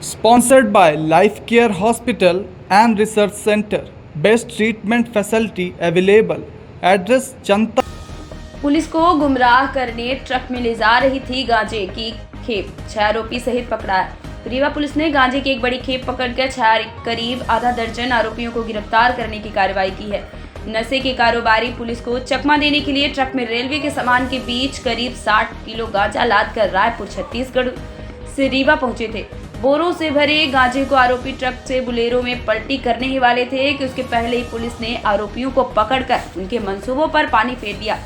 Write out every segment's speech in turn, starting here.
Sponsored by Life Care Hospital and Research Center. Best treatment facility available. Address Janata. Police को गुमराह करने truck में ले जा रही थी गांजे की खेप, 6 आरोपी सहित पकड़ा है। रीवा पुलिस ने गांजे की एक बड़ी खेप पकड़कर करीब आधा दर्जन आरोपियों को गिरफ्तार करने की कार्रवाई की है। नशे के कारोबारी पुलिस को चकमा देने के लिए ट्रक में रेलवे के सामान के बीच करीब 60 किलो गांजा लादकर रायपुर छत्तीसगढ़ से रीवा पहुंचे थे। बोरों से भरे गांजे को आरोपी ट्रक से बुलेरो में पलटी करने ही वाले थे कि उसके पहले ही पुलिस ने आरोपियों को पकड़कर उनके मंसूबों पर पानी फेर दिया।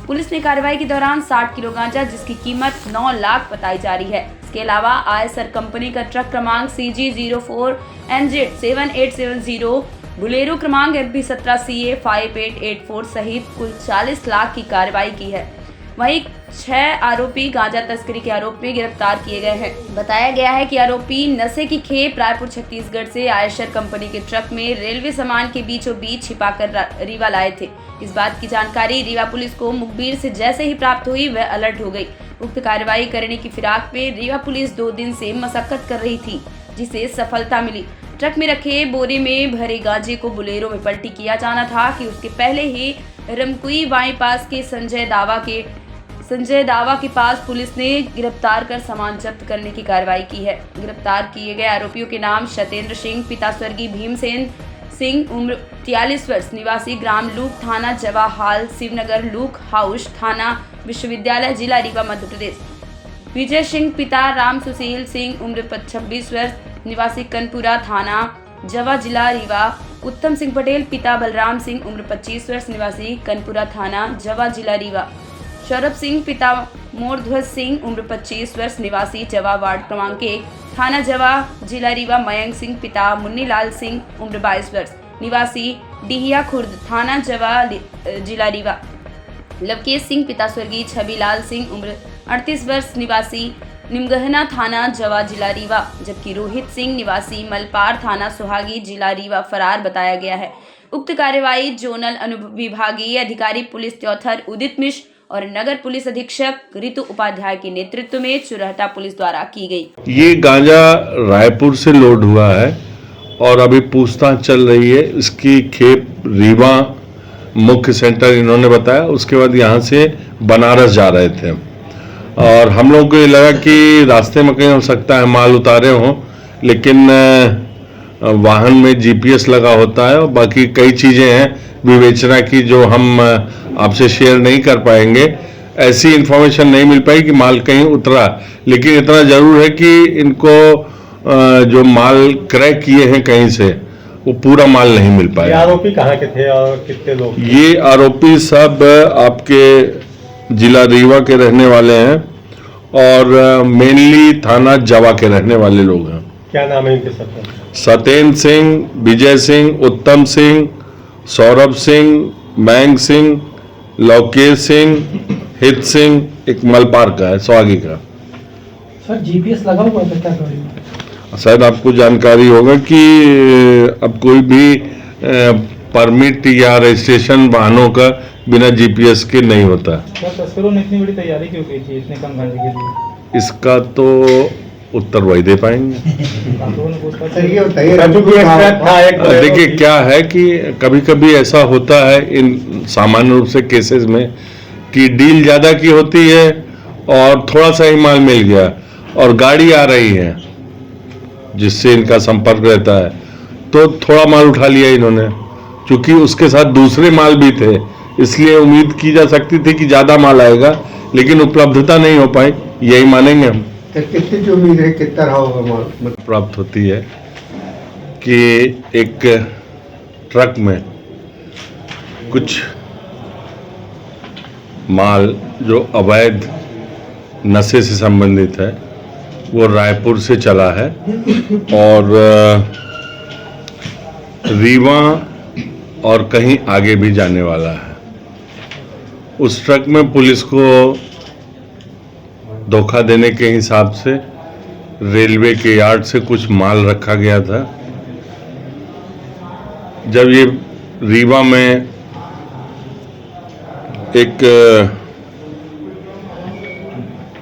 पुलिस ने कार्रवाई के दौरान 60 किलो गांजा, जिसकी कीमत 9 लाख बताई जा रही है। इसके अलावा आयसर कंपनी का ट्रक क्रमांक CG04NZ7870, बुलेरो क्रमांक MP17CA5884 सहित कुल 40 लाख की कार्रवाई की है। वहीं 6 आरोपी गांजा तस्करी के आरोप में गिरफ्तार किए गए हैं। बताया गया है कि आरोपी नशे की खेप रायपुर छत्तीसगढ़ से आयशर कंपनी के ट्रक में रेलवे सामान के बीचों बीच छिपाकर रीवा लाए थे। इस बात की जानकारी रीवा पुलिस को मुखबिर से जैसे ही प्राप्त हुई, वह अलर्ट हो गई। उक्त कार्रवाई करने की फिराक में रीवा पुलिस 2 दिन से मशक्कत कर रही थी, जिसे सफलता मिली। ट्रक में रखे बोरे में भरे गांजे को बुलेरो में पलटी किया जाना था कि उसके पहले ही रमकुई बाईपास के संजय दावा के पास पुलिस ने गिरफ्तार कर सामान जब्त करने की कार्रवाई की है। गिरफ्तार किए गए आरोपियों के नाम सतेंद्र सिंह, पिता स्वर्गीय भीमसेन सिंह, उम्र 43 वर्ष, निवासी ग्राम लूक, थाना जवाहर शिवनगर, लूक हाउस, थाना विश्वविद्यालय, जिला रीवा, मध्य प्रदेश। विजय सिंह, पिता राम सुशील सिंह, उम्र 26 वर्ष, निवासी कनपुरा, थाना जवा, जिला रीवा। उत्तम सिंह पटेल, पिता बलराम सिंह, उम्र 25 वर्ष, निवासी कनपुरा, थाना जवा, जिला रीवा। सौरभ सिंह, पिता मोरध्वज सिंह, उम्र 25 वर्ष, निवासी जवा, वार्ड क्रमांक 1, थाना जवा, जिला रीवा। मयंक सिंह, पिता मुन्नीलाल सिंह, उम्र 22 वर्ष, निवासी डिहिया खुर्द, थाना जवा, जिला रीवा। लवकेश सिंह, पिता स्वर्गीय छबीलाल सिंह, उम्र 38 वर्ष, निवासी निमगहना, थाना जवा, जिला रीवा। जबकि रोहित सिंह, निवासी मलपार, थाना सुहागी, जिला रीवा, फरार बताया गया है। उक्त कार्यवाही जोनल अनुविभागीय अधिकारी पुलिस चौथर उदित मिश्र और नगर पुलिस अधीक्षक ऋतु उपाध्याय के नेतृत्व में चुरहटा पुलिस द्वारा की गई। ये गांजा रायपुर से लोड हुआ है और अभी पूछताछ चल रही है। इसकी खेप रीवा मुख्य सेंटर इन्होंने बताया, उसके बाद यहाँ से बनारस जा रहे थे और हम लोगों को ये लगा कि रास्ते में कहीं हो सकता है माल उतारे हों, लेकिन वाहन में जीपीएस लगा होता है और बाकी कई चीज़ें हैं विवेचना की जो हम आपसे शेयर नहीं कर पाएंगे। ऐसी इंफॉर्मेशन नहीं मिल पाई कि माल कहीं उतरा, लेकिन इतना ज़रूर है कि इनको जो माल क्रय किए हैं कहीं से, वो पूरा माल नहीं मिल पाया। ये आरोपी कहाँ के थे और कितने लोग? ये आरोपी सब आपके जिला रीवा के रहने वाले हैं और मेनली थाना जवा के रहने वाले लोग हैं। क्या नाम है इनके सबका? सतेंद्र सिंह, विजय सिंह, उत्तम सिंह, सौरभ सिंह, मयंक सिंह, लवकेश सिंह, हित सिंह, एक मलपार का है, स्वागी का। सर जीपीएस लगा हुआ है क्या गाड़ी? शायद आपको जानकारी होगा कि अब कोई भी परमिट या रजिस्ट्रेशन वाहनों का बिना जीपीएस के नहीं होता। तस्करों ने इतनी बड़ी तैयारी क्यों की थी इतने कम गांजे के लिए? इसका तो उत्तर वही दे पाएंगे। देखिए क्या है कि कभी कभी ऐसा होता है इन सामान्य रूप से केसेस में कि डील ज़्यादा की होती है और थोड़ा सा ही माल मिल गया और गाड़ी आ रही है जिससे इनका संपर्क रहता है, तो थोड़ा माल उठा लिया इन्होंने। क्योंकि उसके साथ दूसरे माल भी थे, इसलिए उम्मीद की जा सकती थी कि ज़्यादा माल आएगा, लेकिन उपलब्धता नहीं हो पाई, यही मानेंगे हम। कितनी की उम्मीद है, कितना रहा होगा माल प्राप्त होती है कि एक ट्रक में कुछ माल जो अवैध नशे से संबंधित है वो रायपुर से चला है और रीवा और कहीं आगे भी जाने वाला है। उस ट्रक में पुलिस को धोखा देने के हिसाब से रेलवे के यार्ड से कुछ माल रखा गया था। जब ये रीवा में एक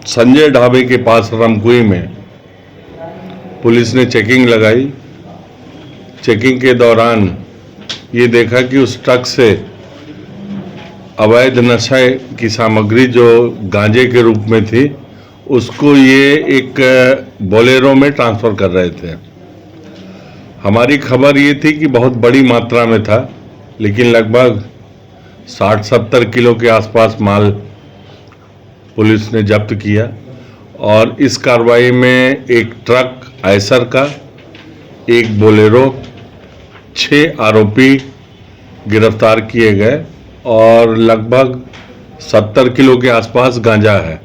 संजय ढाबे के पास रमकुई में पुलिस ने चेकिंग लगाई। चेकिंग के दौरान ये देखा कि उस ट्रक से अवैध नशे की सामग्री जो गांजे के रूप में थी उसको ये एक बोलेरो में ट्रांसफ़र कर रहे थे। हमारी खबर ये थी कि बहुत बड़ी मात्रा में था, लेकिन लगभग 60-70 किलो के आसपास माल पुलिस ने जब्त किया और इस कार्रवाई में एक ट्रक आयसर का, एक बोलेरो, 6 आरोपी गिरफ्तार किए गए और लगभग 70 किलो के आसपास गांजा है।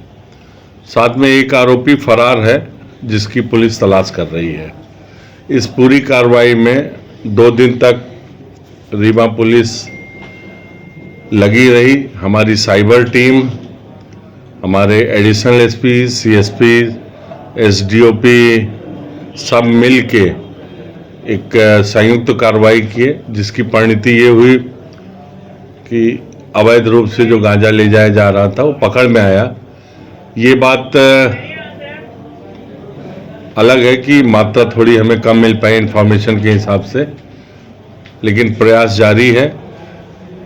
साथ में एक आरोपी फरार है जिसकी पुलिस तलाश कर रही है। इस पूरी कार्रवाई में 2 दिन तक रीवा पुलिस लगी रही। हमारी साइबर टीम, हमारे एडिशनल एसपी, सीएसपी, एसडीओपी सब मिल के एक संयुक्त कार्रवाई किए, जिसकी परिणति ये हुई कि अवैध रूप से जो गांजा ले जाया जा रहा था वो पकड़ में आया। ये बात अलग है कि मात्रा थोड़ी हमें कम मिल पाई इंफॉर्मेशन के हिसाब से, लेकिन प्रयास जारी है।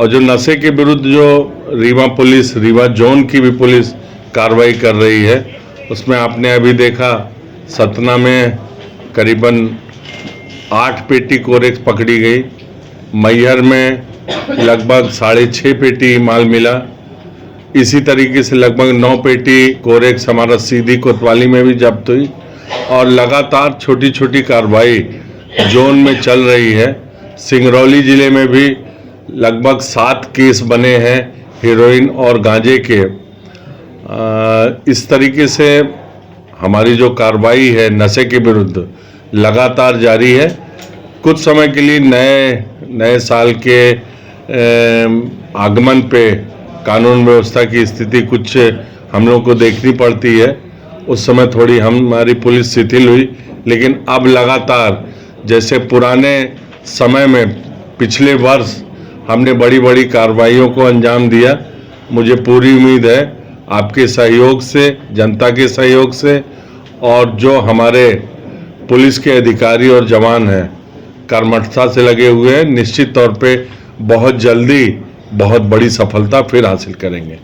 और जो नशे के विरुद्ध जो रीवा पुलिस, रीवा जोन की भी पुलिस कार्रवाई कर रही है, उसमें आपने अभी देखा सतना में करीबन 8 पेटी कोरेक्स पकड़ी गई, मैहर में लगभग 6.5 पेटी माल मिला। इसी तरीके से लगभग 9 पेटी कोरेक्स हमारा सीधी कोतवाली में भी जब्त हुई और लगातार छोटी छोटी कार्रवाई जोन में चल रही है। सिंगरौली जिले में भी लगभग 7 केस बने हैं हेरोइन और गांजे के। इस तरीके से हमारी जो कार्रवाई है नशे के विरुद्ध लगातार जारी है। कुछ समय के लिए नए साल के आगमन पे कानून व्यवस्था की स्थिति कुछ हम लोग को देखनी पड़ती है। उस समय थोड़ी हमारी पुलिस शिथिल हुई, लेकिन अब लगातार जैसे पुराने समय में पिछले वर्ष हमने बड़ी बड़ी कार्रवाइयों को अंजाम दिया, मुझे पूरी उम्मीद है आपके सहयोग से, जनता के सहयोग से और जो हमारे पुलिस के अधिकारी और जवान हैं कर्मठता से लगे हुए हैं, निश्चित तौर पे बहुत जल्दी बहुत बड़ी सफलता फिर हासिल करेंगे।